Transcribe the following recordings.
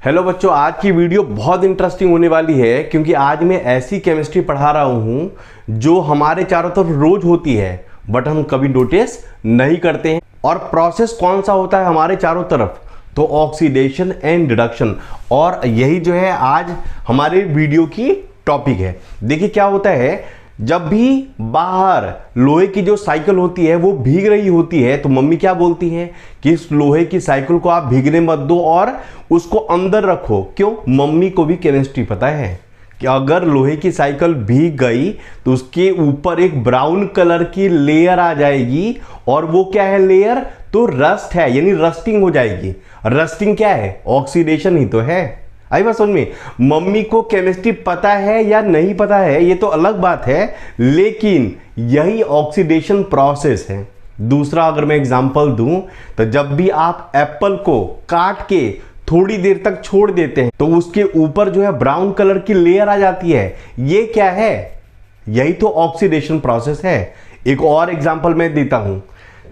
Hello बच्चों, आज की वीडियो बहुत इंटरेस्टिंग होने वाली है क्योंकि आज मैं ऐसी केमिस्ट्री पढ़ा रहा हूं जो हमारे चारों तरफ रोज होती है बट हम कभी नोटिस नहीं करते हैं। और प्रोसेस कौन सा होता है हमारे चारों तरफ? तो ऑक्सीडेशन एंड रिडक्शन। और यही जो है आज हमारे वीडियो की टॉपिक है। देखिए क्या होता है, जब भी बाहर लोहे की जो साइकिल होती है वो भीग रही होती है तो मम्मी क्या बोलती है कि इस लोहे की साइकिल को आप भीगने मत दो और उसको अंदर रखो। क्यों? मम्मी को भी केमिस्ट्री पता है कि अगर लोहे की साइकिल भीग गई तो उसके ऊपर एक ब्राउन कलर की लेयर आ जाएगी। और वो क्या है लेयर? तो रस्ट है, यानी रस्टिंग हो जाएगी। रस्टिंग क्या है? ऑक्सीडेशन ही तो है। आई बात समझ में? मम्मी को केमिस्ट्री पता है या नहीं पता है ये तो अलग बात है, लेकिन यही ऑक्सीडेशन प्रोसेस है। दूसरा अगर मैं एग्जांपल दूं तो जब भी आप एप्पल को काट के थोड़ी देर तक छोड़ देते हैं तो उसके ऊपर जो है ब्राउन कलर की लेयर आ जाती है। ये क्या है? यही तो ऑक्सीडेशन प्रोसेस है। एक और एग्जांपल मैं देता हूं,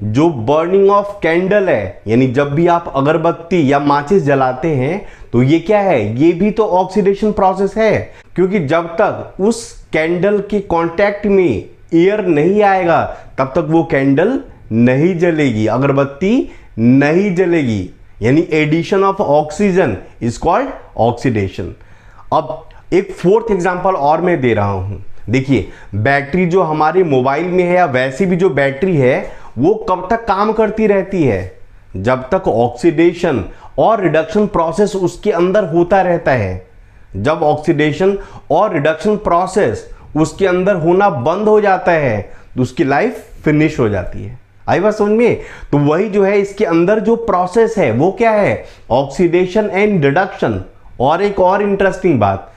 जो बर्निंग ऑफ कैंडल है, यानी जब भी आप अगरबत्ती या माचिस जलाते हैं तो ये क्या है? ये भी तो ऑक्सीडेशन प्रोसेस है। क्योंकि जब तक उस कैंडल के कांटेक्ट में एयर नहीं आएगा तब तक वो कैंडल नहीं जलेगी, अगरबत्ती नहीं जलेगी। यानी addition of oxygen is called oxidation. अब एक फोर्थ एग्जांपल और मैं दे रहा हूं। देखिए, बैटरी जो हमारे मोबाइल में है या वैसे भी जो बैटरी है वो कब तक काम करती रहती है? जब तक ऑक्सीडेशन और रिडक्शन प्रोसेस उसके अंदर होता रहता है। जब ऑक्सीडेशन और रिडक्शन प्रोसेस उसके अंदर होना बंद हो जाता है तो उसकी लाइफ फिनिश हो जाती है। आई बात समझ में? तो वही जो है इसके अंदर जो प्रोसेस है वो क्या है? Oxidation and reduction. और एक और इंटरेस्टिंग बात,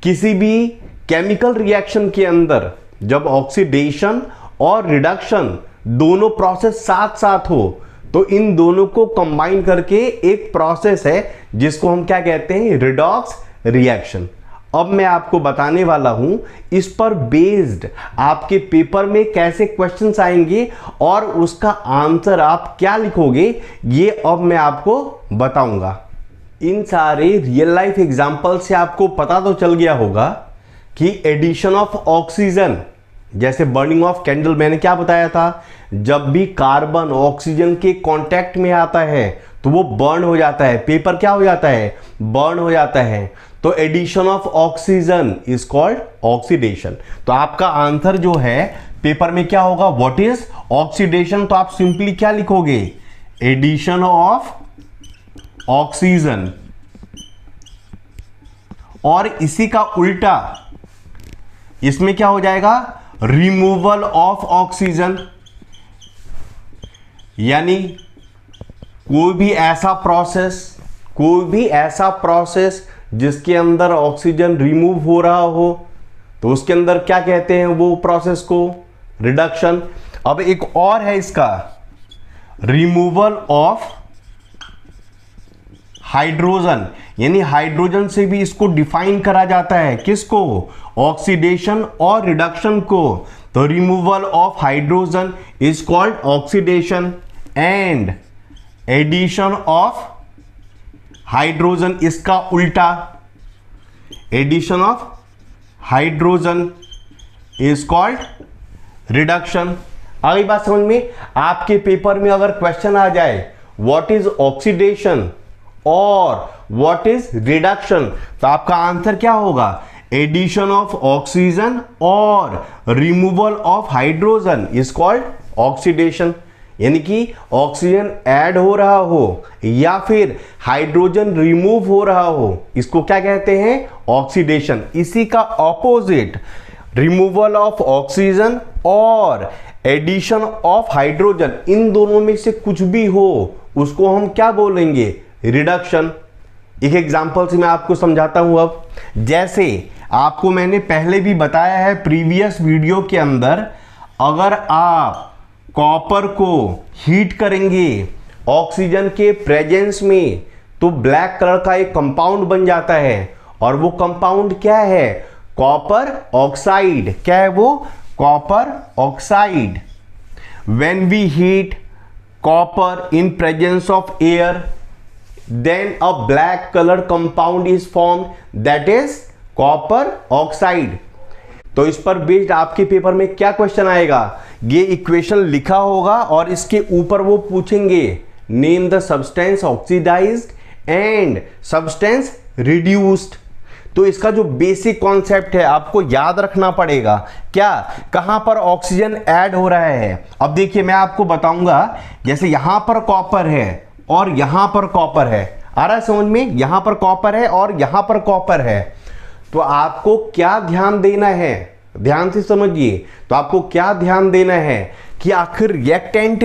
किसी भी केमिकल रिएक्शन के अंदर जब ऑक्सीडेशन और रिडक्शन दोनों प्रोसेस साथ साथ हो तो इन दोनों को कंबाइन करके एक प्रोसेस है जिसको हम क्या कहते हैं? Redox reaction. अब मैं आपको बताने वाला हूं इस पर बेस्ड आपके पेपर में कैसे क्वेश्चंस आएंगे और उसका आंसर आप क्या लिखोगे ये अब मैं आपको बताऊंगा। इन सारे रियल लाइफ एग्जांपल से आपको पता तो चल गया होगा कि एडिशन ऑफ ऑक्सीजन, जैसे बर्निंग ऑफ कैंडल मैंने क्या बताया था, जब भी कार्बन ऑक्सीजन के कांटेक्ट में आता है तो वो बर्न हो जाता है। पेपर क्या हो जाता है? बर्न हो जाता है। तो addition of oxygen is called oxidation. तो आपका आंसर जो है पेपर में क्या होगा? What is oxidation? तो आप सिंपली क्या लिखोगे? Addition of oxygen. और इसी का उल्टा इसमें क्या हो जाएगा? Removal of oxygen. यानी कोई भी ऐसा प्रोसेस जिसके अंदर ऑक्सीजन रिमूव हो रहा हो तो उसके अंदर क्या कहते हैं वो प्रोसेस को? रिडक्शन। अब एक और है इसका, रिमूवल ऑफ हाइड्रोजन। यानी हाइड्रोजन से भी इसको डिफाइन करा जाता है। किसको? ऑक्सीडेशन और रिडक्शन को। तो removal of hydrogen is called oxidation and addition of hydrogen इसका उल्टा, addition of hydrogen is called reduction. अगली बात समझ में? आपके पेपर में अगर क्वेश्चन आ जाए व्हाट इज ऑक्सीडेशन और व्हाट इज रिडक्शन तो आपका आंसर क्या होगा? एडिशन ऑफ ऑक्सीजन और removal of hydrogen is called oxidation. यानी कि ऑक्सीजन ऐड हो रहा हो या फिर हाइड्रोजन रिमूव हो रहा हो, इसको क्या कहते हैं? ऑक्सीडेशन। इसी का ऑपोजिट, रिमूवल ऑफ ऑक्सीजन और एडिशन ऑफ हाइड्रोजन, इन दोनों में से कुछ भी हो उसको हम क्या बोलेंगे? रिडक्शन। एक एग्जांपल से मैं आपको समझाता हूं। अब जैसे आपको मैंने पहले भी बताया है प्रीवियस वीडियो के अंदर, अगर आप कॉपर को हीट करेंगे ऑक्सीजन के प्रेजेंस में तो ब्लैक कलर का एक कंपाउंड बन जाता है। और वो कंपाउंड क्या है? Copper oxide. क्या है वो? Copper oxide. When we heat copper in presence of air, then a black colored compound is formed, that is copper oxide। तो इस पर बेस्ड आपके पेपर में क्या क्वेश्चन आएगा, ये इक्वेशन लिखा होगा और इसके ऊपर वो पूछेंगे name the substance oxidised and substance reduced. तो इसका जो बेसिक कॉन्सेप्ट है आपको याद रखना पड़ेगा, क्या कहां पर ऑक्सीजन ऐड हो रहा है। अब देखिए मैं आपको बताऊंगा, जैसे यहां पर कॉपर है और यहां पर कॉपर है, आ रहा है समझ में, यहां पर कॉपर है और यहां पर कॉपर है, तो आपको क्या ध्यान देना है, ध्यान से समझिए। तो आपको क्या ध्यान देना है कि आखिर रिएक्टेंट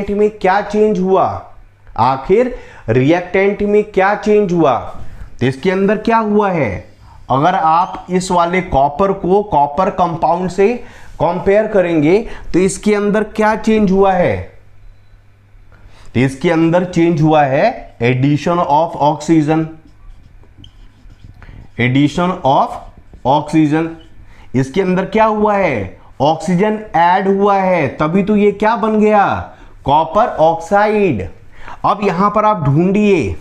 में क्या चेंज हुआ, आखिर रिएक्टेंट में क्या चेंज हुआ। तो इसके अंदर क्या हुआ है, अगर आप इस वाले कॉपर को कॉपर कंपाउंड से कंपेयर करेंगे तो इसके अंदर क्या चेंज हुआ है, तो इसके अंदर चेंज हुआ है addition of oxygen, addition of oxygen. इसके अंदर क्या हुआ है, ऑक्सीजन ऐड हुआ है, तभी तो ये क्या बन गया, कॉपर ऑक्साइड। अब यहां पर आप ढूंढिए,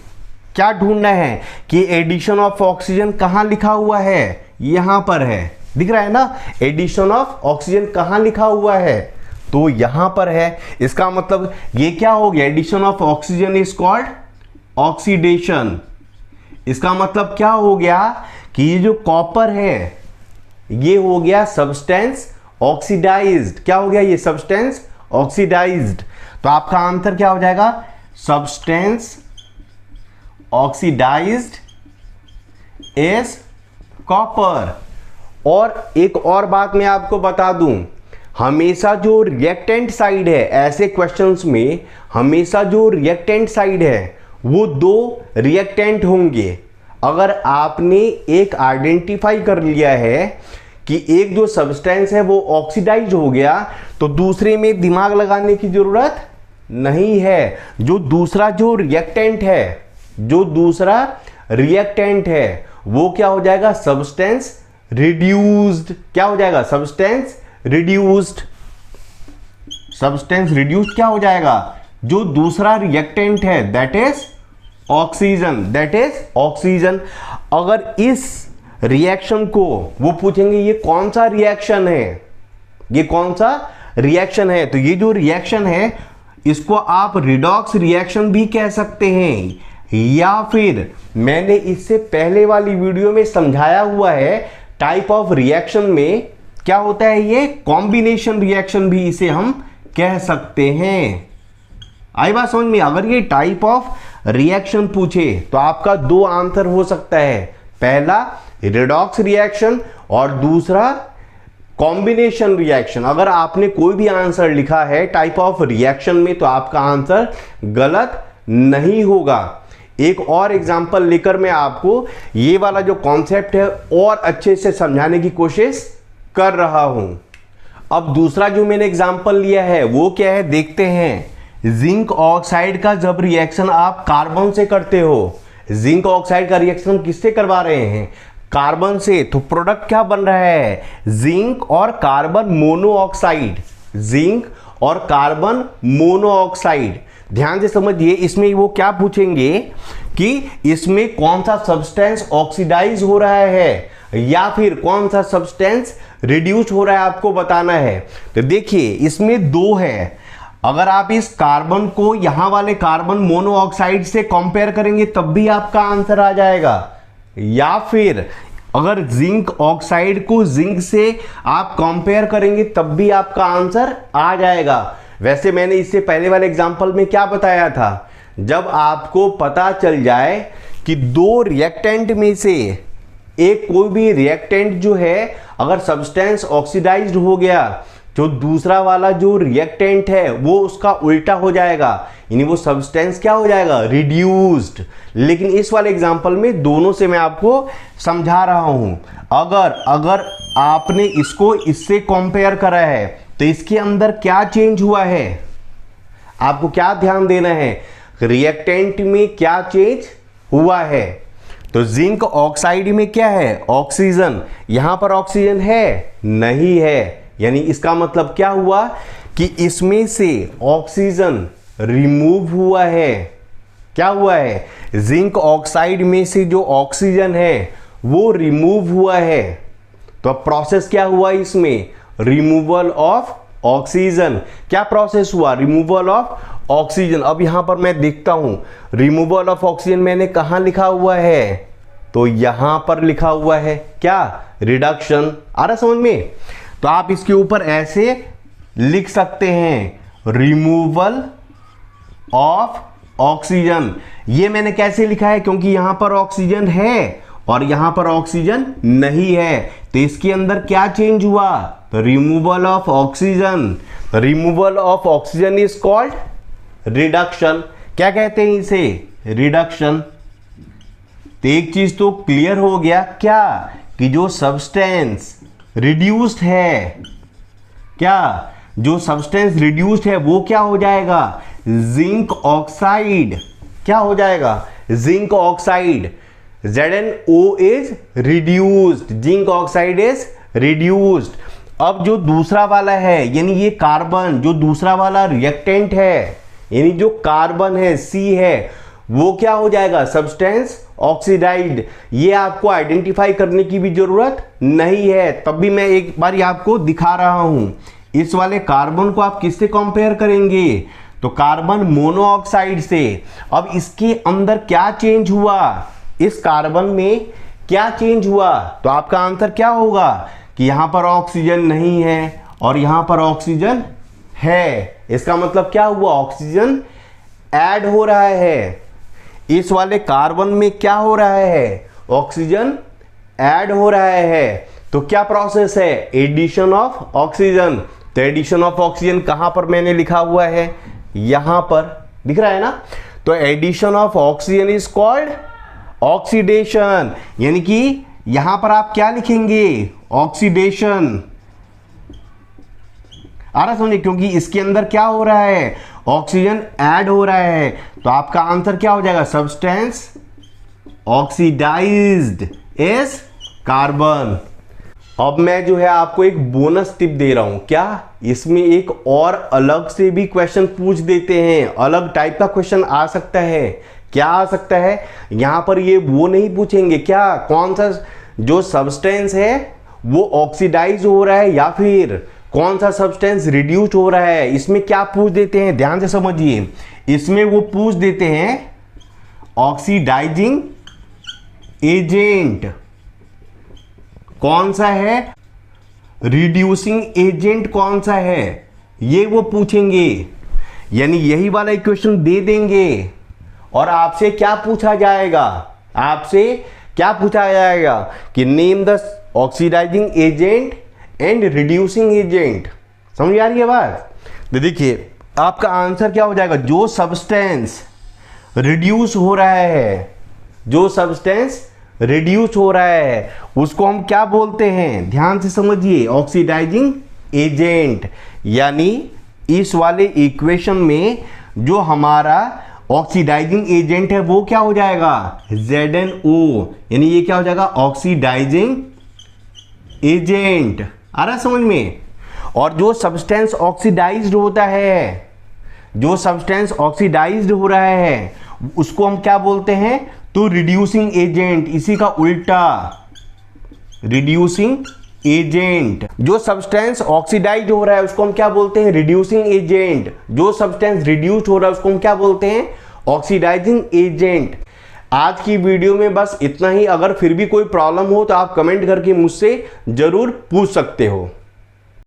क्या ढूंढना है कि एडिशन ऑफ ऑक्सीजन कहां लिखा हुआ है, यहां पर है, दिख रहा है ना, एडिशन ऑफ ऑक्सीजन कहां लिखा हुआ है, तो यहां पर है। इसका मतलब ये क्या हो गया, addition of oxygen is called oxidation. इसका मतलब क्या हो गया कि ये जो कॉपर है ये हो गया सब्सटेंस ऑक्सीडाइज्ड। क्या हो गया, ये सब्सटेंस ऑक्सीडाइज्ड। तो आपका आंसर क्या हो जाएगा, सब्सटेंस ऑक्सीडाइज्ड इज कॉपर। और एक और बात मैं आपको बता दूं, हमेशा जो रिएक्टेंट साइड है ऐसे क्वेश्चंस में, हमेशा जो रिएक्टेंट साइड है वो दो रिएक्टेंट होंगे। अगर आपने एक आइडेंटिफाई कर लिया है कि एक जो सब्सटेंस है वो ऑक्सीडाइज हो गया, तो दूसरे में दिमाग लगाने की जरूरत नहीं है। जो दूसरा रिएक्टेंट है वो क्या हो जाएगा, सब्सटेंस रिड्यूस्ड। क्या हो जाएगा, सब्सटेंस रिड्यूस्ड। सब्सटेंस रिड्यूस्ड क्या हो जाएगा, जो दूसरा रिएक्टेंट है दैट इज ऑक्सीजन। अगर इस रिएक्शन को वो पूछेंगे ये कौन सा रिएक्शन है, ये कौन सा रिएक्शन है, तो ये जो रिएक्शन है इसको आप रिडॉक्स रिएक्शन भी कह सकते हैं, या फिर मैंने इससे पहले वाली वीडियो में समझाया हुआ है टाइप ऑफ रिएक्शन में क्या होता है, ये कॉम्बिनेशन रिएक्शन भी इसे हम कह सकते हैं। आई बात समझ में। अगर ये टाइप ऑफ रिएक्शन पूछे तो आपका दो आंसर हो सकता है, पहला रिडॉक्स रिएक्शन और दूसरा कॉम्बिनेशन रिएक्शन। अगर आपने कोई भी आंसर लिखा है टाइप ऑफ रिएक्शन में तो आपका आंसर गलत नहीं होगा। एक और एग्जांपल लेकर मैं आपको ये वाला जो कॉन्सेप्ट है और अच्छे से समझाने की कोशिश कर रहा हूं। अब दूसरा जो मैंने एग्जांपल लिया है वो क्या है, देखते हैं। जिंक ऑक्साइड का जब रिएक्शन आप कार्बन से करते हो, जिंक ऑक्साइड का रिएक्शन किससे करवा रहे हैं, कार्बन से, तो प्रोडक्ट क्या बन रहा है, जिंक और कार्बन मोनोऑक्साइड, जिंक और कार्बन मोनोऑक्साइड। ध्यान से समझिए, इसमें वो क्या पूछेंगे कि इसमें कौन सा सब्सटेंस ऑक्सीडाइज हो रहा है या फिर कौन सा सब्सटेंस रिड्यूस हो रहा है, आपको बताना है। तो देखिए इसमें दो है, अगर आप इस कार्बन को यहां वाले कार्बन मोनोऑक्साइड से कंपेयर करेंगे तब भी आपका आंसर आ जाएगा, या फिर अगर जिंक ऑक्साइड को जिंक से आप कंपेयर करेंगे तब भी आपका आंसर आ जाएगा। वैसे मैंने इससे पहले वाले एग्जांपल में क्या बताया था, जब आपको पता चल जाए कि दो रिएक्टेंट में से एक कोई भी रिएक्टेंट जो है अगर सब्सटेंस ऑक्सीडाइज्ड हो गया तो दूसरा वाला जो रिएक्टेंट है वो उसका उल्टा हो जाएगा, यानी वो सब्सटेंस क्या हो जाएगा, रिड्यूस्ड। लेकिन इस वाले एग्जांपल में दोनों से मैं आपको समझा रहा हूं। अगर आपने इसको इससे कंपेयर करा है तो इसके अंदर क्या चेंज हुआ है, आपको क्या ध्यान देना है, रिएक्टेंट में क्या चेंज हुआ है। तो जिंक ऑक्साइड में क्या है, ऑक्सीजन, यहां पर ऑक्सीजन है नहीं है, यानी इसका मतलब क्या हुआ कि इसमें से ऑक्सीजन रिमूव हुआ है, क्या हुआ है, जिंक ऑक्साइड में से जो ऑक्सीजन है वो रिमूव हुआ है। तो अब प्रोसेस क्या हुआ इसमें, रिमूवल ऑफ ऑक्सीजन। क्या प्रोसेस हुआ, रिमूवल ऑफ ऑक्सीजन। अब यहां पर मैं देखता हूं रिमूवल ऑफ ऑक्सीजन मैंने कहां लिखा हुआ है, तो यहां पर लिखा हुआ है क्या, रिडक्शन। आ रहा समझ में। तो आप इसके ऊपर ऐसे लिख सकते हैं, रिमूवल ऑफ ऑक्सीजन। ये मैंने कैसे लिखा है, क्योंकि यहां पर ऑक्सीजन है और यहां पर ऑक्सीजन नहीं है, तो इसके अंदर क्या चेंज हुआ, removal of oxygen. Removal of oxygen is called reduction. क्या कहते हैं इसे, रिडक्शन। तो एक चीज तो क्लियर हो गया क्या, कि जो सब्सटेंस रिड्यूस्ड है, क्या जो सब्सटेंस रिड्यूस्ड है वो क्या हो जाएगा, जिंक ऑक्साइड। क्या हो जाएगा, zinc oxide. ZnO is reduced, zinc oxide is reduced. अब जो दूसरा वाला है, यानी ये कार्बन, जो दूसरा वाला रिएक्टेंट है, यानी जो कार्बन है C है, वो क्या हो जाएगा, सब्सटेंस ऑक्सीडाइज्ड। ये आपको आइडेंटिफाई करने की भी जरूरत नहीं है, तब भी मैं एक बार आपको दिखा रहा हूं। इस वाले कार्बन को आप किससे कंपेयर करेंगे, तो कार्बन मोनोऑक्साइड से। अब इसके अंदर क्या चेंज हुआ, इस कार्बन में क्या चेंज हुआ, तो आपका आंसर क्या होगा, कि यहां पर ऑक्सीजन नहीं है और यहां पर ऑक्सीजन है। इसका मतलब क्या हुआ, ऑक्सीजन ऐड हो रहा है। इस वाले कार्बन में क्या हो रहा है, ऑक्सीजन ऐड हो रहा है। तो क्या प्रोसेस है, एडिशन ऑफ ऑक्सीजन। तो एडिशन ऑफ ऑक्सीजन कहां पर मैंने लिखा हुआ है, यहां पर दिख रहा है ना। तो addition of oxygen is called oxidation, यानी कि यहां पर आप क्या लिखेंगे, ऑक्सीडेशन। आ रहा समझे, क्योंकि इसके अंदर क्या हो रहा है, ऑक्सीजन ऐड हो रहा है। तो आपका आंसर क्या हो जाएगा, सब्सटेंस ऑक्सीडाइज्ड इज कार्बन। अब मैं जो है आपको एक बोनस टिप दे रहा हूं, क्या इसमें एक और अलग से भी क्वेश्चन पूछ देते हैं, अलग टाइप का क्वेश्चन आ सकता है। क्या आ सकता है, यहां पर ये वो नहीं पूछेंगे क्या, कौन सा जो सब्सटेंस है वो ऑक्सीडाइज हो रहा है या फिर कौन सा सब्सटेंस रिड्यूस हो रहा है। इसमें क्या पूछ देते हैं, ध्यान से समझिए। इसमें वो पूछ देते हैं ऑक्सीडाइजिंग एजेंट कौन सा है, रिड्यूसिंग एजेंट कौन सा है, ये वो पूछेंगे। यानी यही वाला इक्वेशन दे देंगे और आपसे क्या पूछा जाएगा, आपसे क्या पूछा जाएगा कि name the oxidising agent and reducing agent. समझ आ रही है बात। तो देखिए आपका आंसर क्या हो जाएगा, जो सब्सटेंस रिड्यूस हो रहा है, जो सब्सटेंस रिड्यूस हो रहा है उसको हम क्या बोलते हैं, ध्यान से समझिए, ऑक्सीडाइजिंग एजेंट। यानी इस वाले इक्वेशन में जो हमारा ऑक्सीडाइजिंग एजेंट है वो क्या हो जाएगा, ZnO, यानी ये क्या हो जाएगा, ऑक्सीडाइजिंग एजेंट। आ रहा समझ में। और जो सब्सटेंस ऑक्सीडाइज्ड होता है, जो सब्सटेंस ऑक्सीडाइज्ड हो रहा है उसको हम क्या बोलते हैं, तो रिड्यूसिंग एजेंट। इसी का उल्टा रिड्यूसिंग एजेंट। जो सब्सटेंस ऑक्सीडाइज हो रहा है उसको हम क्या बोलते हैं, रिड्यूसिंग एजेंट। जो सब्सटेंस रिड्यूस हो रहा है उसको हम क्या बोलते हैं, ऑक्सीडाइजिंग एजेंट। आज की वीडियो में बस इतना ही। अगर फिर भी कोई प्रॉब्लम हो तो आप कमेंट करके मुझसे जरूर पूछ सकते हो।